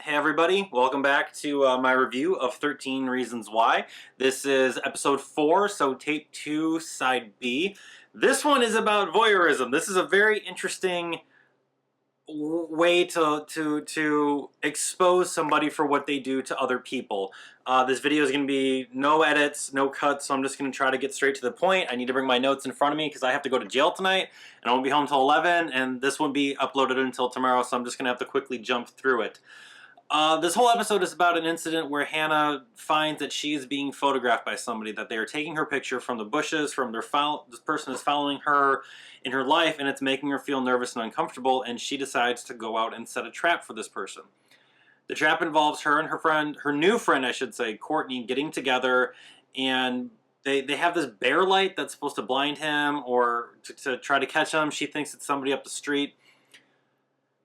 Hey everybody, welcome back to my review of 13 Reasons Why. This is episode 4, so tape 2, side B. This one is about voyeurism. This is a very interesting way to expose somebody for what they do to other people. This video is going to be no edits, no cuts, so I'm just going to try to get straight to the point. I need to bring my notes in front of me because I have to go to jail tonight, and I won't be home till 11, and this won't be uploaded until tomorrow, so I'm just going to have to quickly jump through it. This whole episode is about an incident where Hannah finds that she is being photographed by somebody, that they are taking her picture from the bushes, from this person is following her in her life, and it's making her feel nervous and uncomfortable, and she decides to go out and set a trap for this person. The trap involves her and her friend, her new friend I should say, Courtney, getting together, and they have this bear light that's supposed to blind him or to try to catch him. She thinks it's somebody up the street.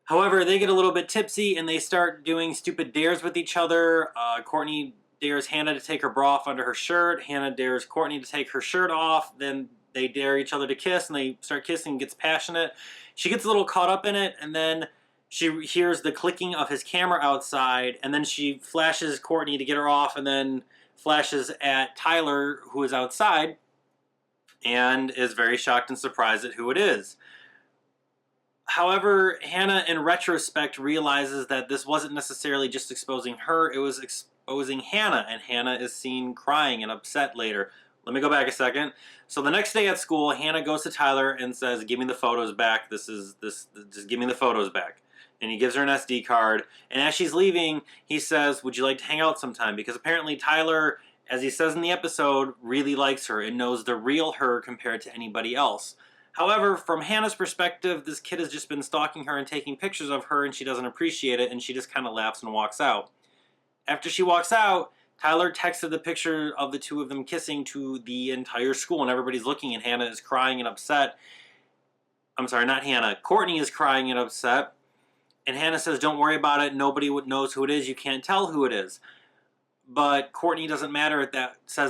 However, they get a little bit tipsy and they start doing stupid dares with each other. Courtney dares Hannah to take her bra off under her shirt. Hannah dares Courtney to take her shirt off. Then they dare each other to kiss and they start kissing and gets passionate. She gets a little caught up in it and then she hears the clicking of his camera outside and then she flashes Courtney to get her off and then flashes at Tyler, who is outside, and is very shocked and surprised at who it is. However, Hannah, in retrospect, realizes that this wasn't necessarily just exposing her, it was exposing Hannah, and Hannah is seen crying and upset later. Let me go back a second. So the next day at school, Hannah goes to Tyler and says, "Give me the photos back. Just give me the photos back." And he gives her an SD card. And as she's leaving, he says, "Would you like to hang out sometime?" Because apparently Tyler, as he says in the episode, really likes her and knows the real her compared to anybody else. However, from Hannah's perspective, this kid has just been stalking her and taking pictures of her and she doesn't appreciate it and she just kind of laughs and walks out. After she walks out, Tyler texted the picture of the two of them kissing to the entire school and everybody's looking and Hannah is crying and upset. I'm sorry, not Hannah. Courtney is crying and upset. And Hannah says, "Don't worry about it. Nobody knows who it is. You can't tell who it is." But Courtney says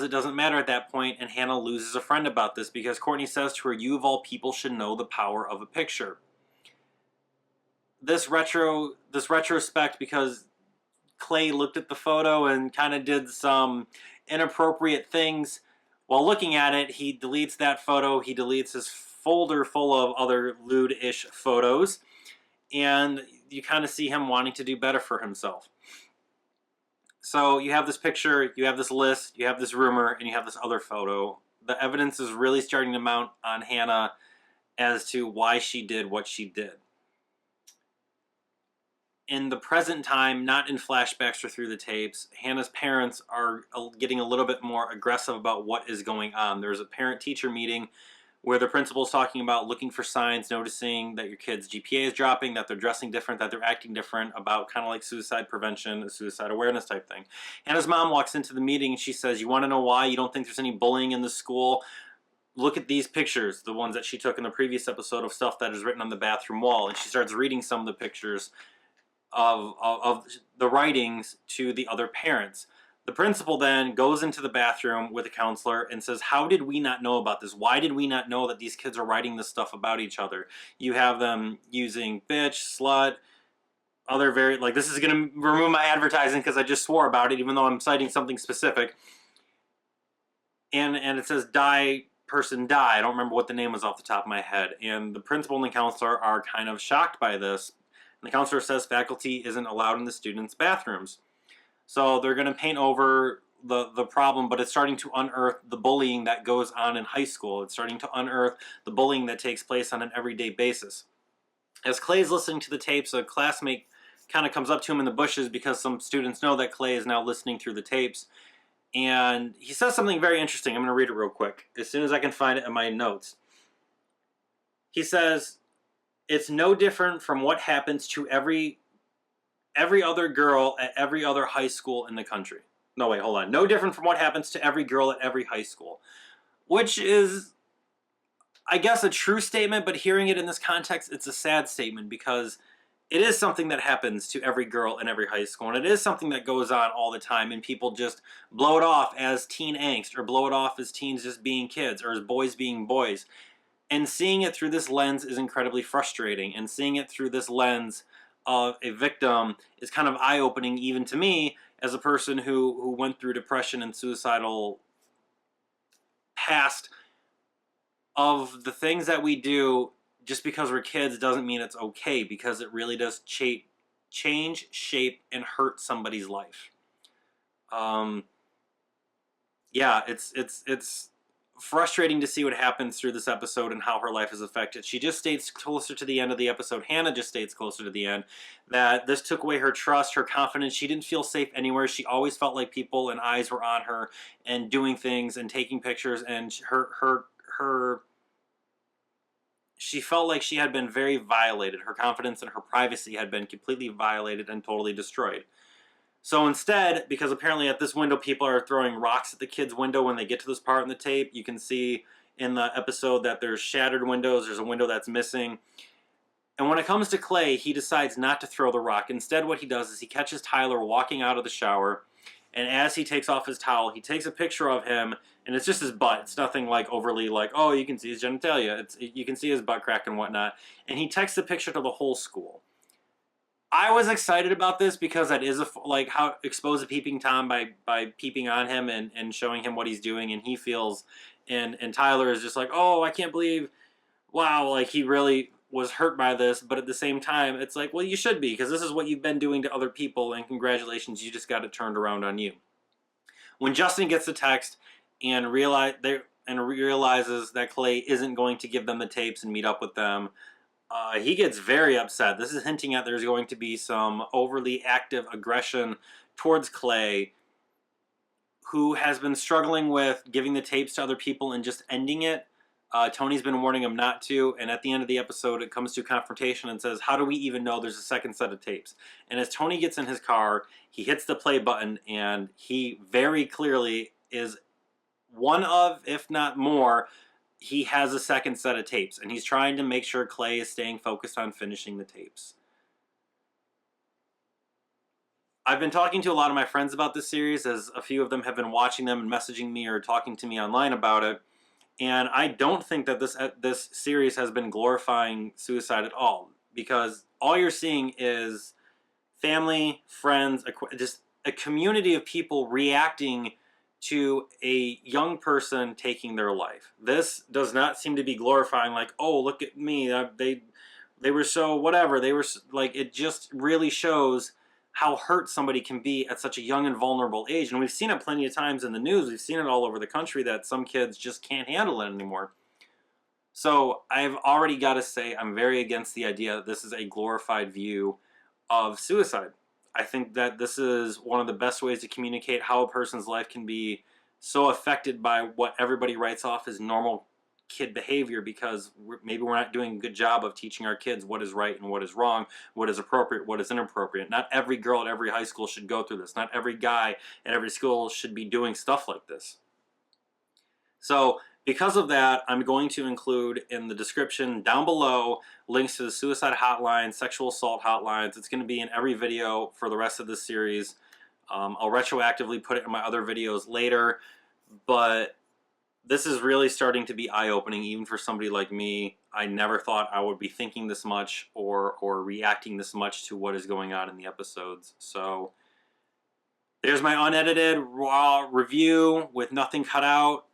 it doesn't matter at that point, and Hannah loses a friend about this because Courtney says to her, "You of all people should know the power of a picture." This retrospect, because Clay looked at the photo and kind of did some inappropriate things while looking at it, he deletes that photo. He deletes his folder full of other lewd-ish photos, and you kind of see him wanting to do better for himself. So you have this picture, you have this list, you have this rumor, and you have this other photo. The evidence is really starting to mount on Hannah as to why she did what she did. In the present time, not in flashbacks or through the tapes, Hannah's parents are getting a little bit more aggressive about what is going on. There's a parent-teacher meeting where the principal is talking about looking for signs, noticing that your kid's GPA is dropping, that they're dressing different, that they're acting different, about kind of like suicide prevention, suicide awareness type thing. Hannah's mom walks into the meeting and she says, "You want to know why you don't think there's any bullying in the school? Look at these pictures," the ones that she took in the previous episode of stuff that is written on the bathroom wall. And she starts reading some of the pictures of the writings to the other parents. The principal then goes into the bathroom with a counselor and says, "How did we not know about this? Why did we not know that these kids are writing this stuff about each other? You have them using bitch, slut, other very, like, this is going to remove my advertising because I just swore about it, even though I'm citing something specific. And it says die, person die. I don't remember what the name was off the top of my head. And the principal and the counselor are kind of shocked by this. And the counselor says faculty isn't allowed in the students' bathrooms. So they're going to paint over the problem, but it's starting to unearth the bullying that goes on in high school. It's starting to unearth the bullying that takes place on an everyday basis. As Clay's listening to the tapes, a classmate kind of comes up to him in the bushes because some students know that Clay is now listening through the tapes. And he says something very interesting. I'm going to read it real quick, as soon as I can find it in my notes. He says, "It's no different from what happens to every other girl at every other high school in the country." No, wait, hold on. "No different from what happens to every girl at every high school." Which is, I guess, a true statement, but hearing it in this context, it's a sad statement because it is something that happens to every girl in every high school, and it is something that goes on all the time, and people just blow it off as teen angst, or blow it off as teens just being kids, or as boys being boys. And seeing it through this lens is incredibly frustrating, and seeing it through this lens of a victim is kind of eye-opening even to me as a person who went through depression and suicidal past. Of the things that we do just because we're kids doesn't mean it's okay, because it really does change, shape, and hurt somebody's life. Yeah, it's frustrating to see what happens through this episode and how her life is affected. She just states closer to the end of the episode, Hannah just states closer to the end, that this took away her trust, her confidence. She didn't feel safe anywhere. She always felt like people and eyes were on her and doing things and taking pictures, and her she felt like she had been very violated. Her confidence and her privacy had been completely violated and totally destroyed. So instead, because apparently at this window people are throwing rocks at the kid's window when they get to this part in the tape, you can see in the episode that there's shattered windows, there's a window that's missing. And when it comes to Clay, he decides not to throw the rock. Instead, what he does is he catches Tyler walking out of the shower, and as he takes off his towel, he takes a picture of him, and it's just his butt. It's nothing like overly like, oh, you can see his genitalia. You can see his butt crack and whatnot. And he texts the picture to the whole school. I was excited about this because that is like how expose a peeping Tom by peeping on him and showing him what he's doing, and he feels, and Tyler is just like, oh, I can't believe, wow, like he really was hurt by this. But at the same time, it's like, well, you should be, because this is what you've been doing to other people, and congratulations, you just got it turned around on you. When Justin gets the text and realizes that Clay isn't going to give them the tapes and meet up with them, he gets very upset. This is hinting at there's going to be some overly active aggression towards Clay, who has been struggling with giving the tapes to other people and just ending it. Tony's been warning him not to, and at the end of the episode, it comes to confrontation and says, how do we even know there's a second set of tapes? And as Tony gets in his car, he hits the play button, and he very clearly is one of, if not more, he has a second set of tapes, and he's trying to make sure Clay is staying focused on finishing the tapes. I've been talking to a lot of my friends about this series, as a few of them have been watching them and messaging me or talking to me online about it. And I don't think that this series has been glorifying suicide at all, because all you're seeing is family, friends, just a community of people reacting to a young person taking their life. This does not seem to be glorifying, like, oh, look at me, they were so whatever. They were like, it just really shows how hurt somebody can be at such a young and vulnerable age. And we've seen it plenty of times in the news. We've seen it all over the country that some kids just can't handle it anymore. So I've already got to say I'm very against the idea that this is a glorified view of suicide. I think that this is one of the best ways to communicate how a person's life can be so affected by what everybody writes off as normal kid behavior, because maybe we're not doing a good job of teaching our kids what is right and what is wrong, what is appropriate, what is inappropriate. Not every girl at every high school should go through this. Not every guy at every school should be doing stuff like this. So because of that, I'm going to include in the description down below links to the suicide hotline, sexual assault hotlines. It's going to be in every video for the rest of this series. I'll retroactively put it in my other videos later, but this is really starting to be eye-opening even for somebody like me. I never thought I would be thinking this much or reacting this much to what is going on in the episodes. So there's my unedited raw review with nothing cut out.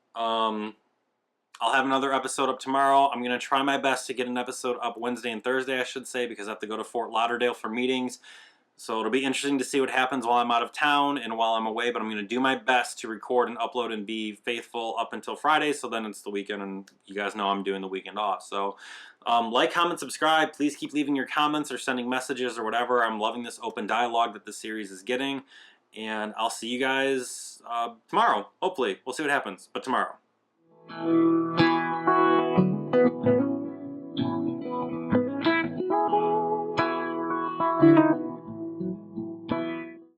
I'll have another episode up tomorrow. I'm going to try my best to get an episode up Wednesday and Thursday, I should say, because I have to go to Fort Lauderdale for meetings. So it'll be interesting to see what happens while I'm out of town and while I'm away, but I'm going to do my best to record and upload and be faithful up until Friday, so then it's the weekend, and you guys know I'm doing the weekend off. So like, comment, subscribe. Please keep leaving your comments or sending messages or whatever. I'm loving this open dialogue that this series is getting, and I'll see you guys tomorrow, hopefully. We'll see what happens, but tomorrow.